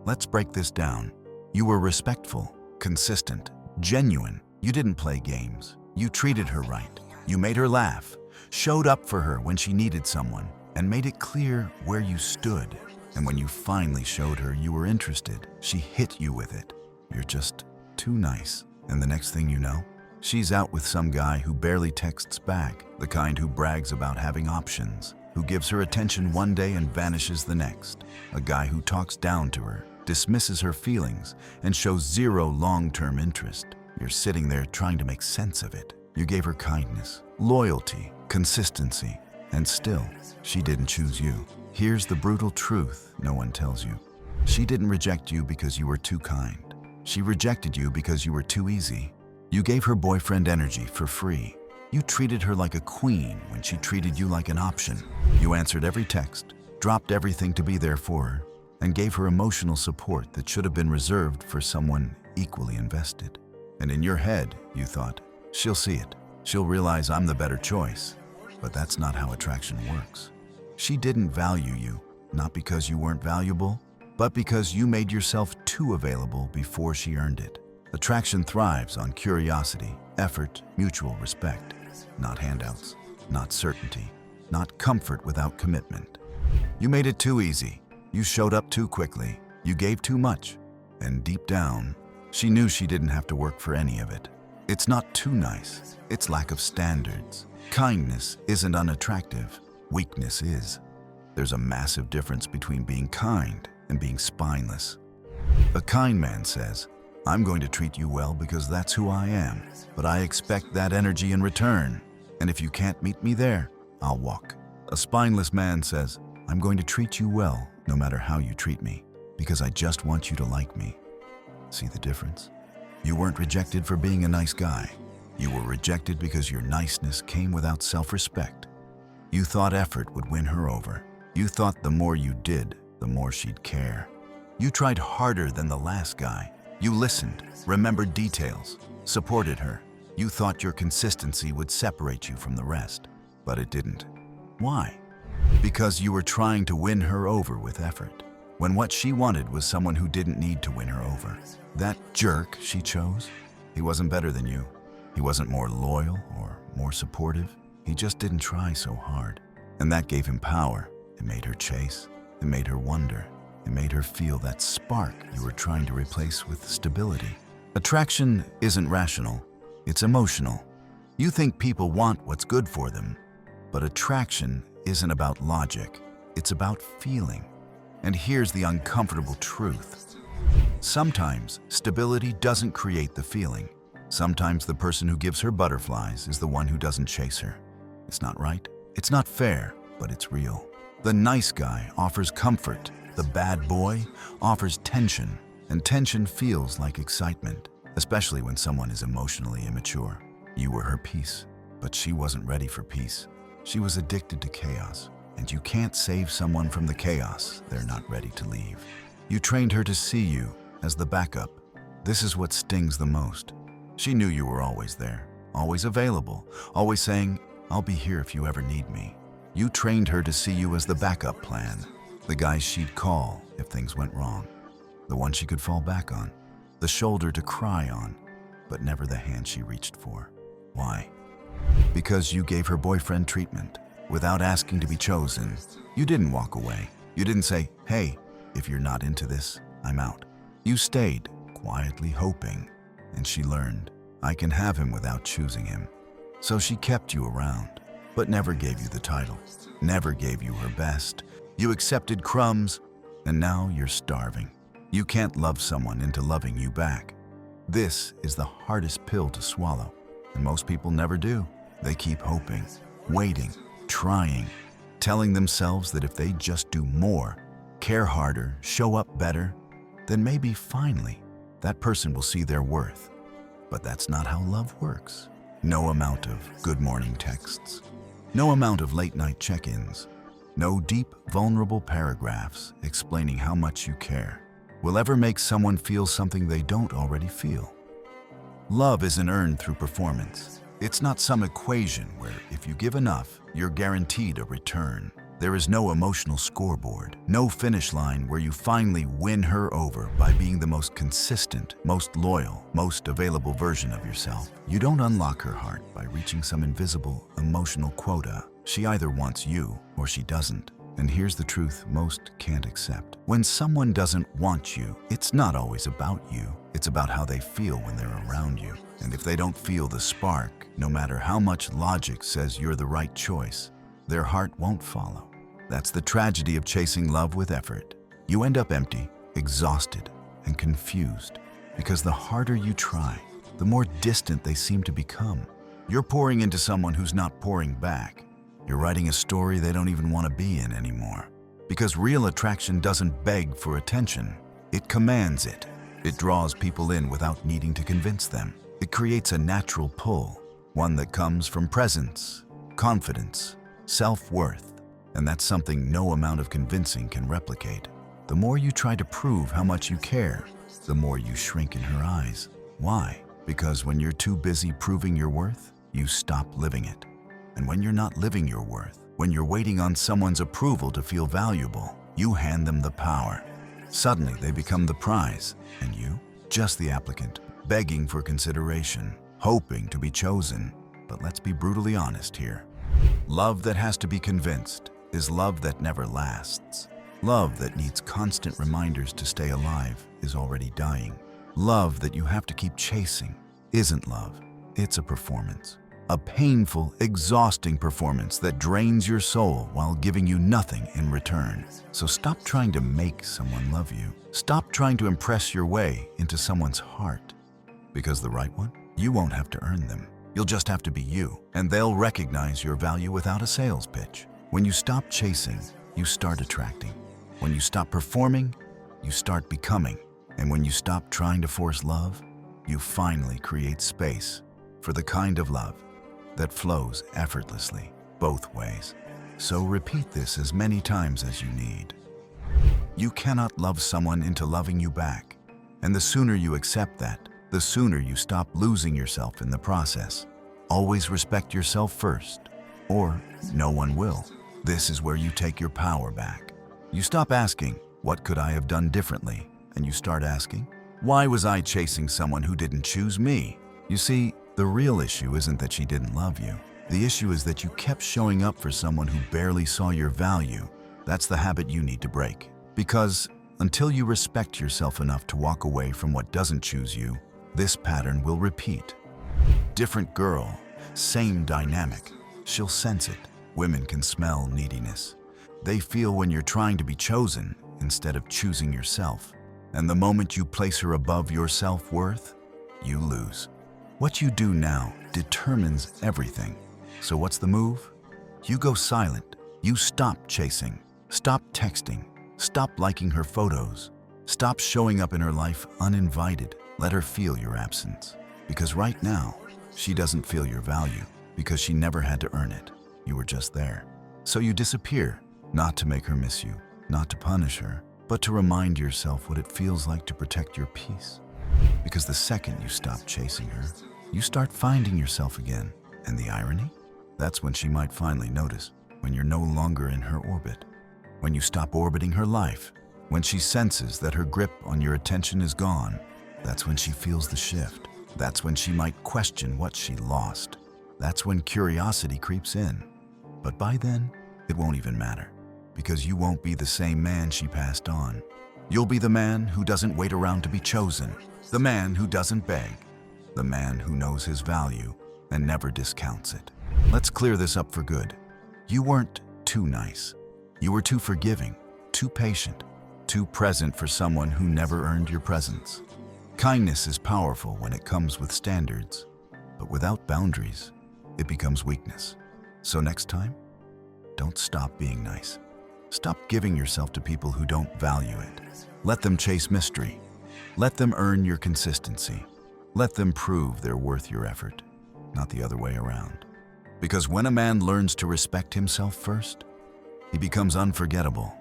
Let's break this down. You were respectful, consistent, genuine. You didn't play games. You treated her right. You made her laugh, showed up for her when she needed someone, and made it clear where you stood. And when you finally showed her you were interested, she hit you with it. You're just too nice. And the next thing you know, she's out with some guy who barely texts back, the kind who brags about having options, who gives her attention one day and vanishes the next, a guy who talks down to her, dismisses her feelings, and shows zero long-term interest. You're sitting there trying to make sense of it. You gave her kindness, loyalty, consistency, and still, she didn't choose you. Here's the brutal truth no one tells you. She didn't reject you because you were too kind. She rejected you because you were too easy. You gave her boyfriend energy for free. You treated her like a queen when she treated you like an option. You answered every text, dropped everything to be there for her, and gave her emotional support that should have been reserved for someone equally invested. And in your head, you thought, she'll see it. She'll realize I'm the better choice. But that's not how attraction works. She didn't value you, not because you weren't valuable, but because you made yourself too available before she earned it. Attraction thrives on curiosity, effort, mutual respect, not handouts, not certainty, not comfort without commitment. You made it too easy. You showed up too quickly. You gave too much. And deep down, she knew she didn't have to work for any of it. It's not too nice. It's lack of standards. Kindness isn't unattractive. Weakness is. There's a massive difference between being kind and being spineless. A kind man says, I'm going to treat you well because that's who I am, but I expect that energy in return. And if you can't meet me there, I'll walk. A spineless man says, I'm going to treat you well no matter how you treat me, because I just want you to like me. See the difference? You weren't rejected for being a nice guy. You were rejected because your niceness came without self-respect. You thought effort would win her over. You thought the more you did, the more she'd care. You tried harder than the last guy. You listened, remembered details, supported her. You thought your consistency would separate you from the rest, but it didn't. Why? Because you were trying to win her over with effort, when what she wanted was someone who didn't need to win her over. That jerk she chose, he wasn't better than you. He wasn't more loyal or more supportive. He just didn't try so hard. And that gave him power. It made her chase. It made her wonder. It made her feel that spark you were trying to replace with stability. Attraction isn't rational. It's emotional. You think people want what's good for them, but attraction isn't about logic. It's about feeling. And here's the uncomfortable truth. Sometimes stability doesn't create the feeling. Sometimes the person who gives her butterflies is the one who doesn't chase her. It's not right. It's not fair, but it's real. The nice guy offers comfort. The bad boy offers tension. And tension feels like excitement, especially when someone is emotionally immature. You were her peace, but she wasn't ready for peace. She was addicted to chaos, and you can't save someone from the chaos they're not ready to leave. You trained her to see you as the backup. This is what stings the most. She knew you were always there, always available, always saying, I'll be here if you ever need me. You trained her to see you as the backup plan, the guy she'd call if things went wrong, the one she could fall back on, the shoulder to cry on, but never the hand she reached for. Why? Because you gave her boyfriend treatment without asking to be chosen. You didn't walk away. You didn't say, hey, if you're not into this, I'm out. You stayed, quietly hoping, and she learned, I can have him without choosing him. So she kept you around, but never gave you the title, never gave you her best. You accepted crumbs, and now you're starving. You can't love someone into loving you back. This is the hardest pill to swallow, and most people never do. They keep hoping, waiting, trying, telling themselves that if they just do more, care harder, show up better, then maybe finally that person will see their worth. But that's not how love works. No amount of good morning texts, no amount of late night check-ins, no deep, vulnerable paragraphs explaining how much you care will ever make someone feel something they don't already feel. Love isn't earned through performance. It's not some equation where if you give enough, you're guaranteed a return. There is no emotional scoreboard, no finish line where you finally win her over by being the most consistent, most loyal, most available version of yourself. You don't unlock her heart by reaching some invisible emotional quota. She either wants you or she doesn't. And here's the truth most can't accept. When someone doesn't want you, it's not always about you. It's about how they feel when they're around you. And if they don't feel the spark, no matter how much logic says you're the right choice, their heart won't follow. That's the tragedy of chasing love with effort. You end up empty, exhausted, and confused, because the harder you try, the more distant they seem to become. You're pouring into someone who's not pouring back. You're writing a story they don't even want to be in anymore. Because real attraction doesn't beg for attention, it commands it. It draws people in without needing to convince them. It creates a natural pull, one that comes from presence, confidence, self-worth, and that's something no amount of convincing can replicate. The more you try to prove how much you care, the more you shrink in her eyes. Why? Because when you're too busy proving your worth, you stop living it. And when you're not living your worth, when you're waiting on someone's approval to feel valuable, you hand them the power. Suddenly they become the prize, and you, just the applicant, begging for consideration, hoping to be chosen. But let's be brutally honest here. Love that has to be convinced is love that never lasts. Love that needs constant reminders to stay alive is already dying. Love that you have to keep chasing isn't love, it's a performance. A painful, exhausting performance that drains your soul while giving you nothing in return. So stop trying to make someone love you. Stop trying to impress your way into someone's heart. Because the right one, you won't have to earn them. You'll just have to be you, and they'll recognize your value without a sales pitch. When you stop chasing, you start attracting. When you stop performing, you start becoming. And when you stop trying to force love, you finally create space for the kind of love that flows effortlessly, both ways. So repeat this as many times as you need. You cannot love someone into loving you back. And the sooner you accept that, the sooner you stop losing yourself in the process. Always respect yourself first, or no one will. This is where you take your power back. You stop asking, what could I have done differently? And you start asking, why was I chasing someone who didn't choose me? You see, the real issue isn't that she didn't love you. The issue is that you kept showing up for someone who barely saw your value. That's the habit you need to break. Because until you respect yourself enough to walk away from what doesn't choose you, this pattern will repeat. Different girl, same dynamic. She'll sense it. Women can smell neediness. They feel when you're trying to be chosen instead of choosing yourself. And the moment you place her above your self-worth, you lose. What you do now determines everything. So what's the move? You go silent. You stop chasing. Stop texting. Stop liking her photos. Stop showing up in her life uninvited. Let her feel your absence. Because right now, she doesn't feel your value because she never had to earn it. You were just there. So you disappear, not to make her miss you, not to punish her, but to remind yourself what it feels like to protect your peace. Because the second you stop chasing her, you start finding yourself again. And the irony? That's when she might finally notice, when you're no longer in her orbit. When you stop orbiting her life, when she senses that her grip on your attention is gone, that's when she feels the shift. That's when she might question what she lost. That's when curiosity creeps in. But by then, it won't even matter, because you won't be the same man she passed on. You'll be the man who doesn't wait around to be chosen, the man who doesn't beg, the man who knows his value and never discounts it. Let's clear this up for good. You weren't too nice. You were too forgiving, too patient, too present for someone who never earned your presence. Kindness is powerful when it comes with standards, but without boundaries, it becomes weakness. So next time, don't stop being nice. Stop giving yourself to people who don't value it. Let them chase mystery. Let them earn your consistency. Let them prove they're worth your effort, not the other way around. Because when a man learns to respect himself first, he becomes unforgettable.